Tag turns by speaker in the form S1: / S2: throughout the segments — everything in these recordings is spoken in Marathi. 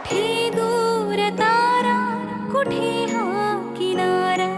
S1: कुठे दूर तारा, कुठे हा किनारा,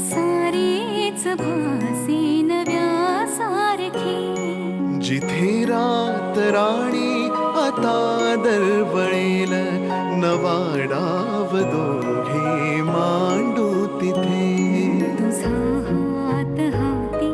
S1: सारेच भासे नव्या सारखे.
S2: जिथे रात राणी आता दरवळेल, नवा डाव दोघे मांडू तिथे.
S1: तुझा हात हाती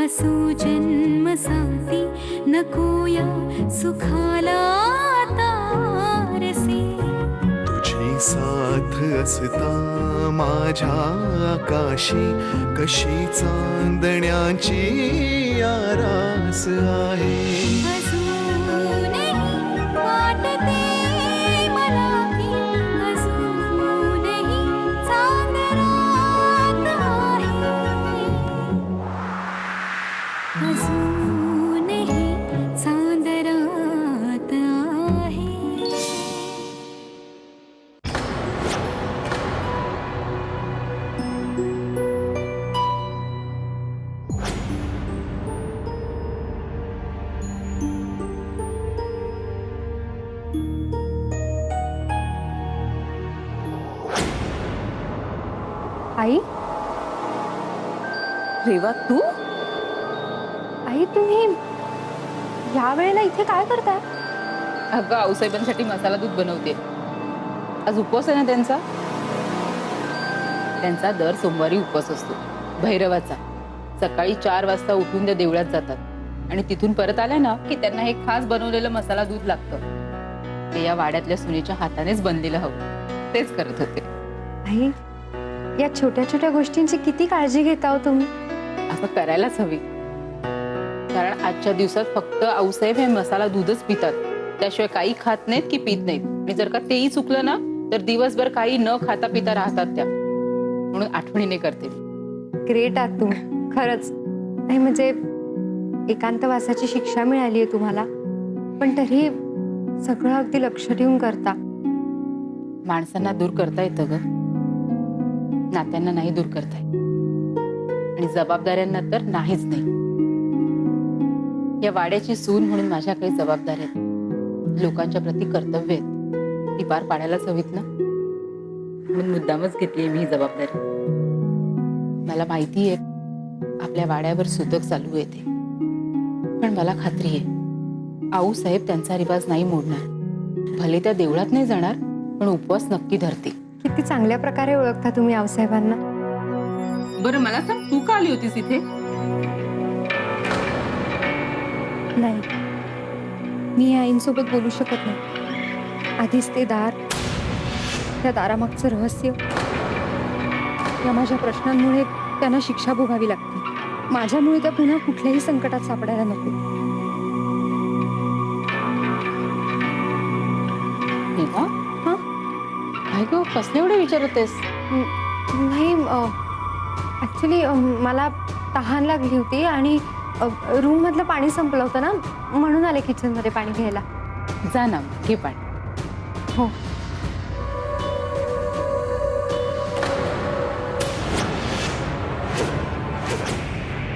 S1: असो जन्म साथी, नकोया सुखाला तारसे.
S2: तुझी साथ असता माझ्या आकाशी, कशी चांदण्याची आरास आहे.
S1: अजूनही वाटते मला की, अजूनही चांदण्यात आहे, अजूनही चांदण्यात आहे.
S3: आई,
S4: रेवा तू?
S3: आई तुम्ही या वेळेला इथे काय करताय?
S4: अगं आऊसाहेबांसाठी मसाला दूध बनवते. आज उपवास आहे ना त्यांचा. त्यांचा दर सोमवारी उपवास असतो भैरवाचा. सकाळी 4 वाजता उठून त्या देवळात जातात आणि तिथून परत आल्या ना की त्यांना हे खास बनवलेलं मसाला दूध लागतं. ते या वाड्यातल्या सुनेच्या हातानेच बनलेलं हवं. तेच करत होते.
S3: आई, या छोट्या छोट्या गोष्टींची किती काळजी घेता हो तुम्ही.
S4: असं करायलाच हवी, कारण आजच्या दिवसात फक्त आऊसाहेब हे मसाला दूधच पितात. त्याशिवाय काही खात नाहीत की पित नाहीत. आणि जर का तेही चुकलं ना तर दिवसभर काही न खाता पिता राहतात त्या. म्हणून आठवणीने करते.
S3: ग्रेट आहात तुम्ही खरंच. नाही म्हणजे एकांतवासाची शिक्षा मिळाली आहे तुम्हाला, पण तरी सगळं अगदी लक्ष ठेवून करता.
S4: माणसांना दूर करता येतं ग, नात्यांना नाही दूर करता येत. आणि जबाबदाऱ्यांना तर नाहीच नाही. या वाड्याची सून म्हणून माझ्या काही जबाबदाऱ्या आहेत, लोकांच्या प्रती कर्तव्य आहेत. ती पार पाडायलाच हवीत ना. म्हणून मुद्दामच घेतलीये मी ही जबाबदारी. मला माहिती आहे आपल्या वाड्यावर सुतक चालू येते, पण मला खात्री आहे आऊसाहेब त्यांचा रिवाज नाही मोडणार. भले त्या देवळात नाही जाणार, पण उपवास नक्की धरतील.
S3: किती चांगल्या प्रकारे ओळखता तुम्ही आऊसाहेबांना.
S4: बरं मला सांग, तू का आली होतीस इथे?
S3: नाही, मी या आईंसोबत बोलू शकत नाही. आधीच ते दार, त्या दारामागचं रहस्य, या माझ्या प्रश्नांमुळे त्यांना शिक्षा भोगावी लागते. माझ्यामुळे त्या पुन्हा कुठल्याही संकटात सापडायला नको.
S4: रेवा,
S3: हा,
S4: काय ग, कसले एवढे विचार होतेस?
S3: नाही, ऍक्च्युली मला तहान लागली होती आणि रूम मधलं पाणी संपलं होतं ना, म्हणून आले किचन मध्ये पाणी घ्यायला.
S4: जा ना, घे पाणी.
S3: हो.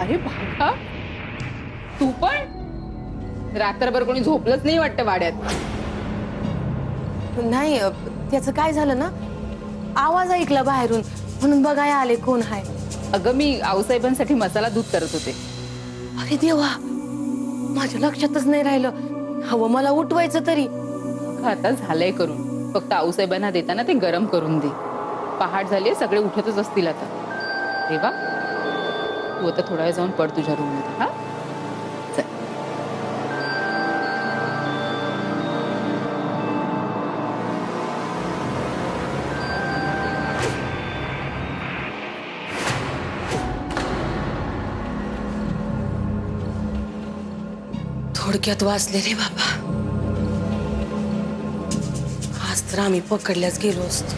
S4: अरे भागा, तू पण? रात्रभर कोणी झोपलंच नाही वाटतं वाड्यात.
S5: नाही, त्याचं काय झालं ना, आवाज ऐकला बाहेरून, म्हणून बघायला आले कोण हाय.
S4: अगं मी आऊसाहेबांसाठी मसाला दूध करत होते.
S5: अरे देवा, माझ्या लक्षातच नाही राहिलं. हवं मला उठवायचं तरी.
S4: आता झालंय करून. फक्त आऊसाहेबांना देताना ते गरम करून दे. पहाट झाली, सगळे उठतच असतील आता. रेवा, तू आता थोडा वेळ जाऊन पड तुझ्या रूम मध्ये. हा, चल.
S5: थोडक्यात वाचले रे बाबा. आज तर आम्ही पकडल्याच गेलो असतो.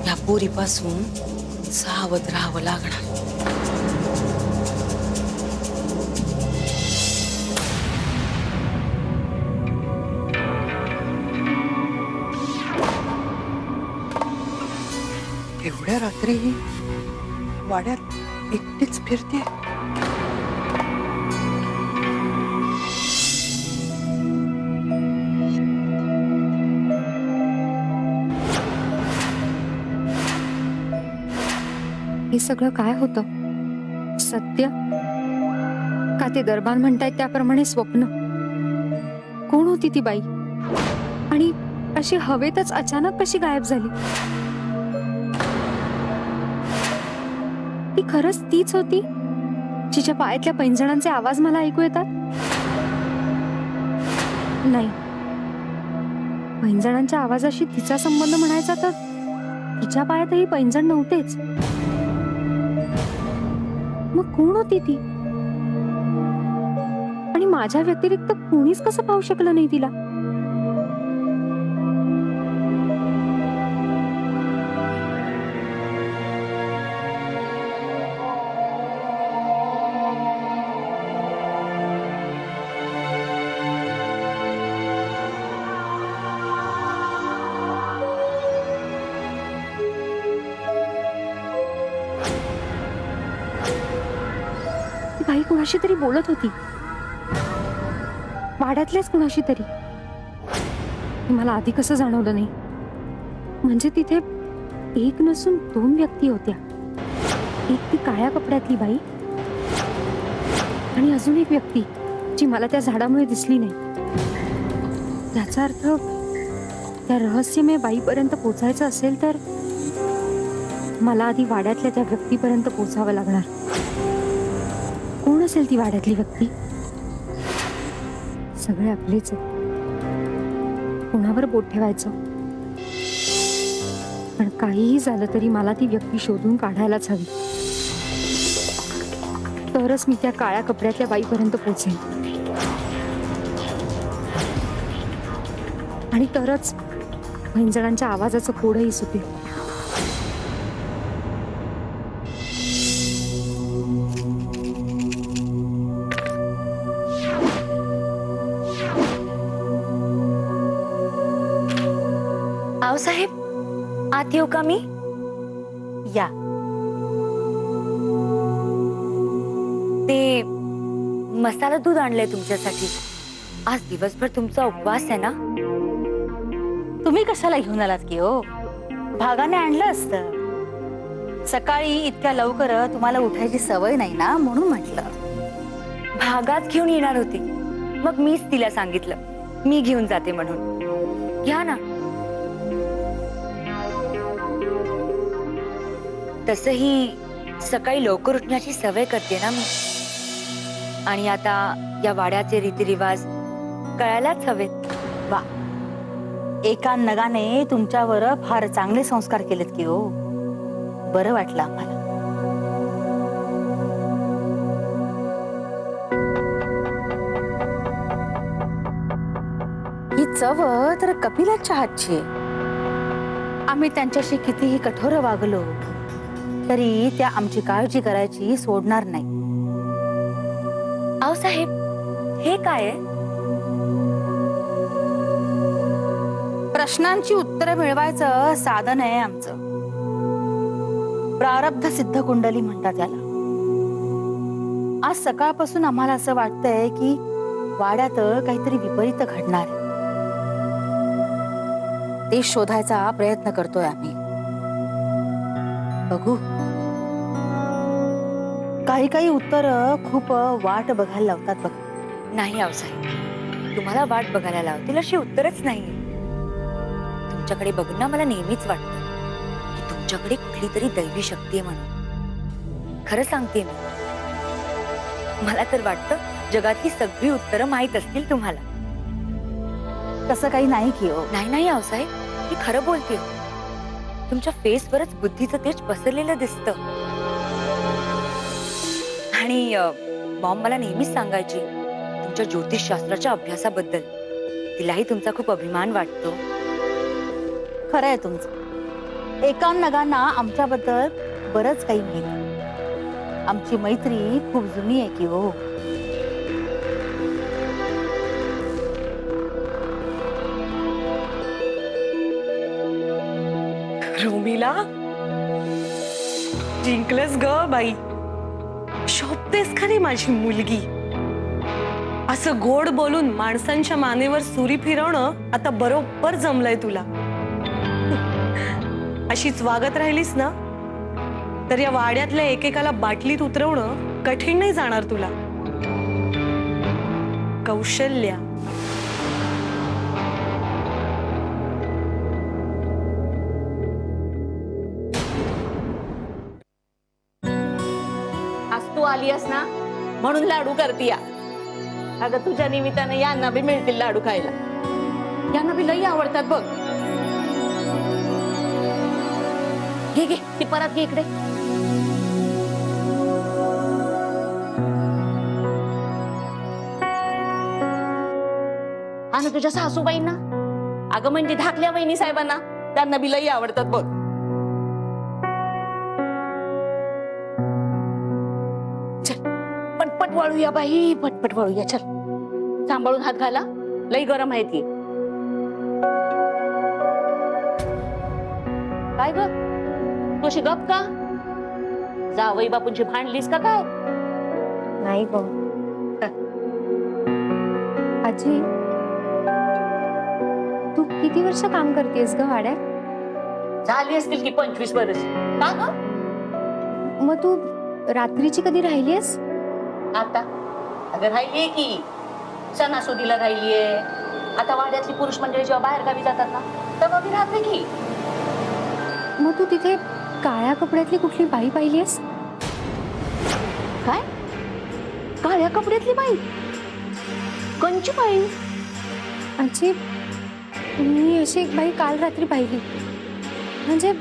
S5: या पोरीपासून सावध राहावं लागणार.
S6: एवढ्या रात्री वाड्यात एकटीच फिरते.
S3: हे सगळं काय होतं? सत्य का ते दरबार म्हणतायत त्याप्रमाणे स्वप्न? कोण होती ती बाई आणि अशी हवेतच अचानक कशी गायब झाली? ती खरंच तीच होती जिच्या पायातल्या पैंजणांचे आवाज मला ऐकू येतात? नाही, पैंजणांच्या आवाजाशी तिचा संबंध म्हणायचा तर तिच्या पायातही पैंजण नव्हतेच. मग कोण होती ती? आणि माझ्या व्यतिरिक्त कोणीच कसं पाहू शकलं नाही तिला? ती बाई कुणाशी तरी बोलत होती, वाड्यातल्याच कुणाशी तरी. हे मला आधी कसं जाणवलं नाही? म्हणजे तिथे एक नसून दोन व्यक्ती होत्या. एक ती काळ्या कपड्यातली बाई आणि अजून एक व्यक्ती जी मला त्या झाडामुळे दिसली नाही. याचा अर्थ त्या रहस्यमय बाईपर्यंत पोचायचं असेल तर मला आधी वाड्यातल्या त्या व्यक्तीपर्यंत पोचावं लागणार. कोण असेल ती वाड्यातली व्यक्ती? सगळे आपलेच आहेत. कोणावर बोट ठेवायचं? पण काहीही झालं तरी मला ती व्यक्ती शोधून काढायलाच हवी. तरच मी त्या काळ्या कपड्यातल्या बाईपर्यंत पोचेन आणि तरच पैंजणांच्या आवाजाचं कोडही सुटेल.
S7: साहेब, आत येऊ का मी? या. ते मसाला दूध आणलंय तुमच्यासाठी. आज दिवसभर तुमचा उपवास आहे ना?
S8: तुम्ही कशाला घेऊन आलात की हो? भागाने आणलं असतं. सकाळी इतक्या लवकर तुम्हाला उठायची सवय नाही ना, म्हणून म्हटलं.
S7: भागात घेऊन येणार होती, मग मीच तिला सांगितलं मी घेऊन जाते म्हणून. घ्या ना. तसही सकाळी लवकर उठण्याची सवय करते ना मी. आणि आता या वाड्याचे रीतिरिवाज कळायलाच हवेत.
S8: वा, एका नगाने तुमच्यावर फार चांगले संस्कार केलेत की हो. बरं वाटलं आम्हाला. ही चव तर कपिलाच्या हातची आहे. आम्ही त्यांच्याशी कितीही कठोर वागलो तरी त्या आमची काळजी करायची सोडणार नाही.
S7: आहो साहेब, हे काय आहे?
S8: प्रश्नांची उत्तरं मिळवायचं साधन आहे आमचं. प्रारब्ध सिद्ध कुंडली म्हणतात त्याला. आज सकाळपासून आम्हाला असं वाटतंय की वाड्यात काहीतरी विपरीत घडणार आहे. ते शोधायचा प्रयत्न करतोय आम्ही. बघू. काही काही उत्तर खूप वाट बघायला लावतात बघ.
S7: नाही आहो साहेब, तुम्हाला वाट बघायला लावतील अशी उत्तरच नाही. तुमच्याकडे बघून ना मला नेहमीच वाटतं की तुमच्याकडे कुठली तरी दैवी शक्ती आहे म्हणून. खरं सांगते मी, मला तर वाटतं जगातली सगळी उत्तरं माहीत असतील तुम्हाला.
S8: तसं काही नाही की हो.
S7: नाही नाही आहो साहेब, मी खरं बोलते. तुमच्या फेसवरच बुद्धीचं तेज पसरलेलं दिसतं. आणि मॉम मला नेहमीच सांगायची तुमच्या ज्योतिषशास्त्राच्या अभ्यासाबद्दल. तिलाही तुमचा खूप अभिमान वाटतो.
S8: खरं आहे तुमचं. एका नगांना आमच्याबद्दल बरंच काही माहिती. आमची मैत्री खूप जुनी आहे की हो.
S5: रोमिला, जिंकलंस ग बाई. शोभतेस खरी माझी मुलगी. असं गोड बोलून माणसांच्या मानेवर सुरी फिरवणं आता बरोबर जमलंय तुला. अशीच वागत राहिलीस ना तर या वाड्यातल्या एकेकाला बाटलीत उतरवणं कठीण नाही जाणार तुला. कौशल्या.
S9: आज तू आली आहेस ना म्हणून लाडू करतीया. अगं तुझ्या निमित्तानं यांना बी मिळतील लाडू खायला. यांना बी लई आवडतात बघ. घे घे ती परत घे इकडे. आणि तुझ्या सासूबाईंना अगं म्हणजे धाकल्या वहिनी साहेबांना त्यांना बी लई आवडतात बघ. पटपट वाळूया बाई, पटपट वाळूया. चल सांभाळून हात घाला, लई गरम आहे ती. काय ग तू अशी गप का? जावई बापूंची भांडलीस का काय?
S3: नाही ग आजी, तू किती वर्ष काम करतेस ग वाड्यात?
S9: झाली असतील की 25 वर्ष. का ग?
S3: मग तू रात्रीची कधी राहिलीस?
S9: आता अगं राहिलीये की, सणासुदीला राहिलीये. आता वाड्यातली पुरुष मंडळी जेव्हा बाहेर गावी जातात ना तेव्हा मी राहते की.
S3: मग तू तिथे काळ्या कपड्यातली कुठली बाई पाहिलीस?
S9: काय काळ्या कपड्यातली बाई? कोणची बाई?
S3: आजी, मी अशी एक बाई काल रात्री पाहिली. म्हणजे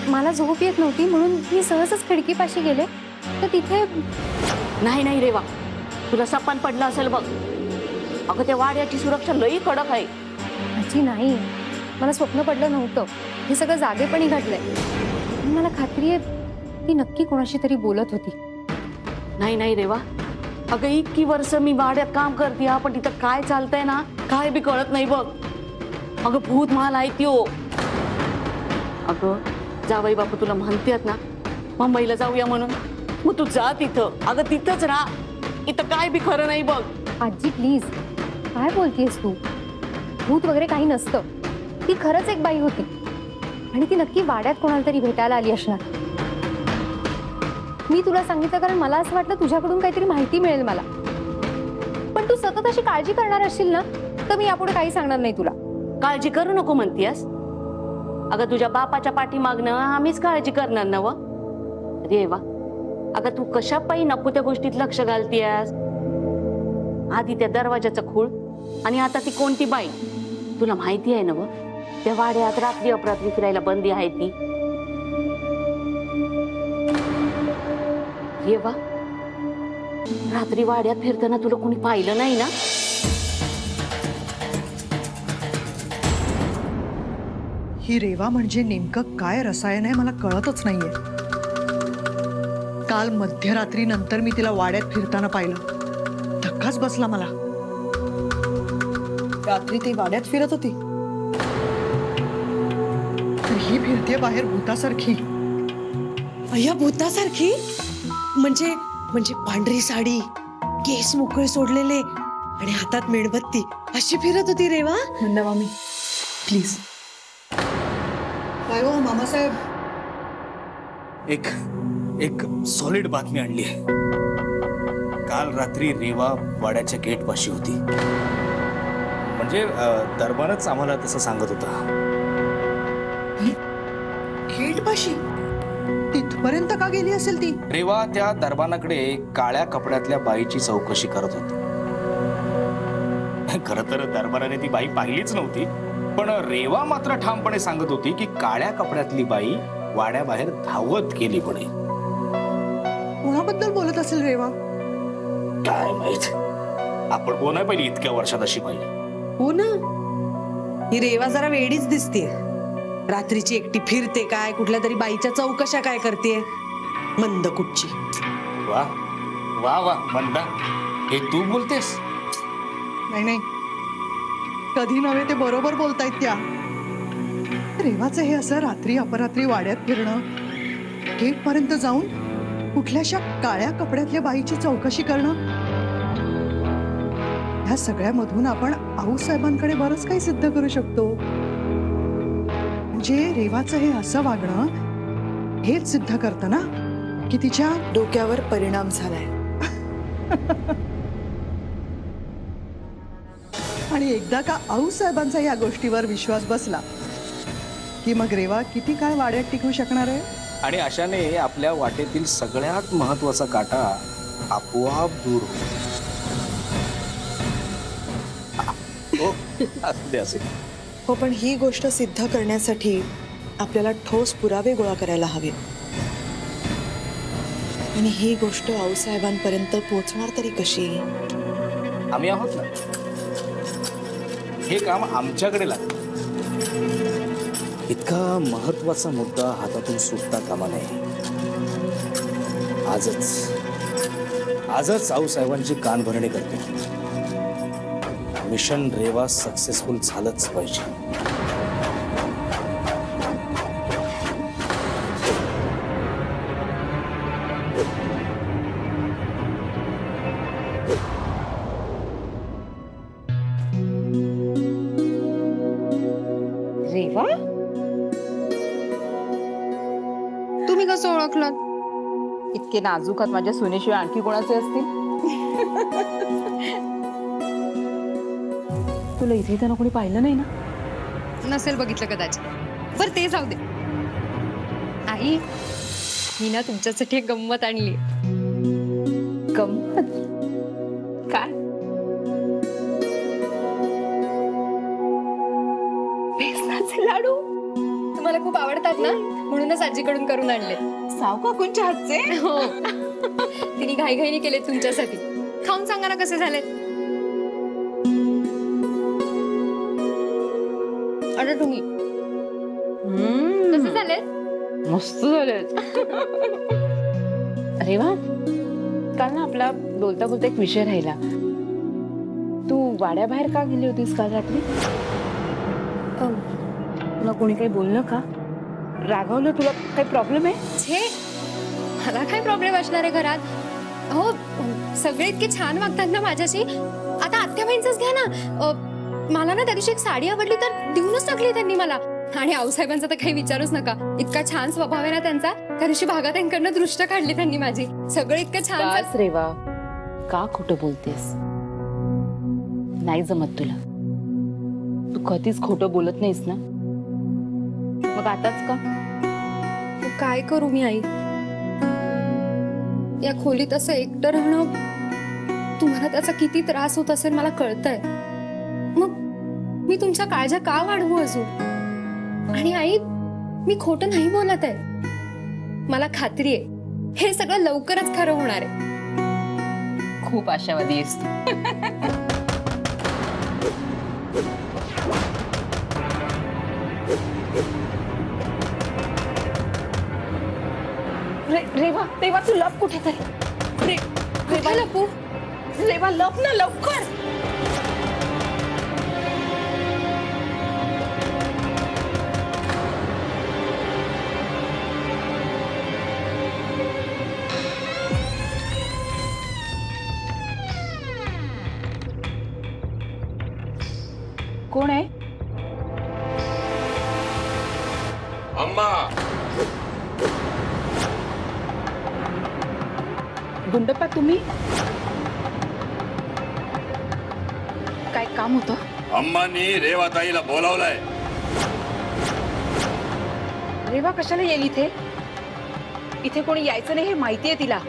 S3: मला झोप येत नव्हती म्हणून मी सहजच खिडकीपाशी गेले तर तिथे.
S9: नाही नाही रेवा, तुला सपान पडलं असेल बघ. अगं त्या वाड्याची सुरक्षा लई कडक आहे.
S3: आजी नाही, मला स्वप्न पडलं नव्हतं. हे सगळं जागेपणी घडलंय. मला खात्री आहे ती नक्की कोणाशी तरी बोलत होती.
S9: नाही नाही रेवा, अगं इतकी वर्ष मी वाड्यात काम करते पण तिथं काय चालतंय ना काय बी कळत नाही बघ. अगं भूत माल आहे त्यो. अगं जावई बापू तुला म्हणतात ना मुंबईला जाऊया म्हणून, मग तू जा तिथं. अगं तिथंच राहा, इथं काय बी खरं नाही बघ.
S3: आजी प्लीज, काय बोलतेस तू? भूत वगैरे काही नसतं. ती खरंच एक बाई होती आणि ती नक्की वाड्यात कोणाला तरी भेटायला आली असणार. मी तुला सांगितलं कारण मला असं वाटलं तुझ्याकडून काहीतरी माहिती मिळेल मला. पण तू सतत अशी काळजी करणार असशील ना तर मी यापुढे काही सांगणार नाही तुला.
S9: काळजी करू नको म्हणतीयस? अगं तुझ्या बापाच्या पाठीमागनं आम्हीच काळजी करणार ना व रेवा. अगं तू कशा पायी नको त्या गोष्टीत लक्ष घालतीयस? आधी त्या दरवाजाचं खूळ आणि आता ती कोणती बाई तुला माहिती आहे ना व? त्या वाड्यात रात्री अपरात्री फिरायला बंदी आहे ती. रेवा, रात्री वाड्यात फिरताना तुला कोणी पाहिलं नाही ना?
S6: ही रेवा म्हणजे नेमकं काय रसायन आहे मला कळतच नाहीये. काल मध्यरात्री नंतर मी तिला वाड्यात फिरताना पाहिलं. धक्काच बसला मला. रात्री ती वाड्यात फिरत होती तर ही फिरते बाहेर भूतासारखी.
S5: अय्या भूतासारखी? म्हणजे म्हणजे पांढरी साडी, केस मोकळे सोडलेले आणि हातात मेणबत्ती अशी फिरत होती रेवा.
S6: मंदा मामी प्लीज. काय हो मामासाहेब?
S10: एक सॉलिड बातमी आणली आहे. काल रात्री रेवा वाड्याच्या गेट पाशी होती. म्हणजे दरबारच आम्हाला तसं सांगत होता.
S6: गेट पाशी? तिथपर्यंत का गेली असेल ती?
S10: रेवा त्या दरबाराकडे काळ्या कपड्यातल्या बाईची चौकशी करत होती. खरं तर दरबाराने ती बाई पाहिलीच नव्हती, पण रेवा मात्र ठामपणे सांगत होती की काळ्या कपड्यातली बाई वाड्याबाहेर धावत गेली म्हणे.
S6: कोणाबद्दल बोलत असेल रेवा?
S10: काय माहित, आपण कोण आहे पहिली इतक्या वर्षात अशी बाई?
S5: हो ना, ही रेवा जरा वेडीच दिसते. रात्रीची एकटी फिरते काय, कुठल्या तरी बाईच्या चौकशा काय करते, मंद कुठची.
S10: वा वा वा मंदा, हे तू बोलतेस?
S6: नाही नाही, कधी नव्हे ते बरोबर बोलतायत त्या. रेवाचं हे असं रात्री अपरात्री वाड्यात फिरणं, गेट पर्यंत जाऊन कुठल्याशा काळ्या कपड्यातल्या बाईची चौकशी करणं, ह्या सगळ्यामधून आपण आऊसाहेबांकडे बरंच काही सिद्ध करू शकतो. म्हणजे रेवाचं हे असं वागणं हेच सिद्ध करतं ना की तिच्या
S11: डोक्यावर परिणाम झालाय.
S6: आणि एकदा का आऊसाहेबांचा या गोष्टीवर विश्वास बसला की मग रेवा किती काळ वाड्यात टिकू शकणार आहे.
S10: आणि अशाने आपल्या वाटेतील सगळ्यात महत्वाचा काटा आपोआप दूर हो. असू दे असे.
S11: हो, पण ही गोष्ट सिद्ध करण्यासाठी आपल्याला ठोस पुरावे गोळा करायला हवे. आणि ही गोष्ट आऊसाहेबांपर्यंत पोहोचणार तरी कशी?
S10: आम्ही आहोत ना. हे काम आमच्याकडे लागतं. इतका महत्वाचा मुद्दा हातातून सुटता कामा नये. आजच आऊसाहेबांची कान भरणी करते. मिशन रेवा सक्सेसफुल झालंच पाहिजे.
S3: रेवा, तुम्ही कसं ओळखलात?
S4: इतके नाजूक हात माझ्या सुनेशिवाय आणखी कोणाचे असतील? तुला इथे तर कोणी पाहिलं नाही ना?
S3: नसेल बघितलं कदाचित. बरं ते जाऊ दे. आई, मी ना तुमच्यासाठी एक गंमत आणली.
S4: गंमत? काय?
S3: बेसनाचे लाडू तुम्हाला खूप आवडतात ना, म्हणूनच आजीकडून करून आणले.
S8: सावकाकूंच्या हातचे.
S3: हो, तिने घाईघाईने केले तुमच्यासाठी. खाऊन सांगा ना कसे झालेत. आता तुम्ही कसे झालेत?
S4: मस्त झालेत. अरे वा, काल ना आपला बोलता बोलता एक विषय राहिला. तू वाड्याबाहेर का गेली होतीस काल रात्री? तुला कोणी काही बोललं का? रागावलं? तुला काही प्रॉब्लेम आहे?
S3: छे, मला काय प्रॉब्लेम असणार आहे घरात? हो, सगळे इतके छान वागतात ना माझ्याशी. आता आत्याबाईंचंच घ्या ना. मला ना त्या दिवशी एक साडी आवडली तर देऊनच टाकली त्यांनी मला. आणि आऊसाहेबांचा तर काही विचारूच नका. इतका छान स्वभाव आहे ना त्यांचा. त्या दिवशी भागाताईंकडनं दृष्ट काढली त्यांनी माझी. सगळं इतकं छान.
S4: बस रेवा, का खोटं बोलतेस? नाही जमत तुला. तू कधीच खोटं बोलत नाहीस ना. मग आताच का?
S3: काय करू मी आई? या खोलीत असं एकटं राहणं, तुम्हाला त्याचा किती त्रास होत असेल मला कळतंय. मग मी तुमच्या काळज्या का वाढवू अजून? आणि आई, मी खोटं नाही बोलत आहे. मला खात्री आहे हे सगळं लवकरच खरं होणार आहे.
S4: खूप आशावादी आहेस तू. रेवा, रेवा तू लप कुठे तरी.
S3: रेवा लपू?
S4: रेवा लप ना लवकर. कोण आहे?
S12: अम्मा,
S4: गुंडप्पा तुम्ही? काय काम होतं?
S12: अम्मांनी रेवाताईला बोलावलंय.
S4: रेवा कशाला येईल इथे? इथे कोणी यायचं नाही हे माहितीये तिला.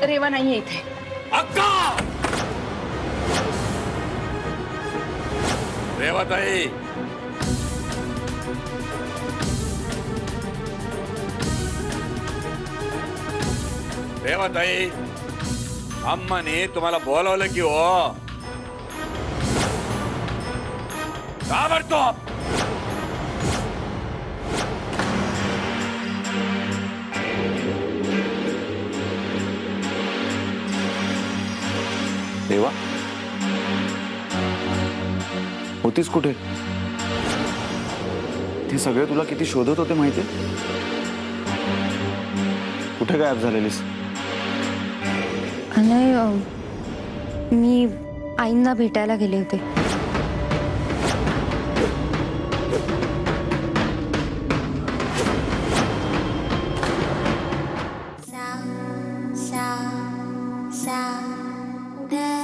S4: रेवा नाहीये इथे.
S12: अक्का! रेवाताई, रेवाताई, अम्माने तुम्हाला बोलावलं की हो? का भरतो?
S2: रेवा, होतीस कुठे? ते सगळे तुला किती शोधत होते माहितीये? कुठे गायब झालेलीस?
S3: नाही, मी आईंना भेटायला गेले होते.
S1: da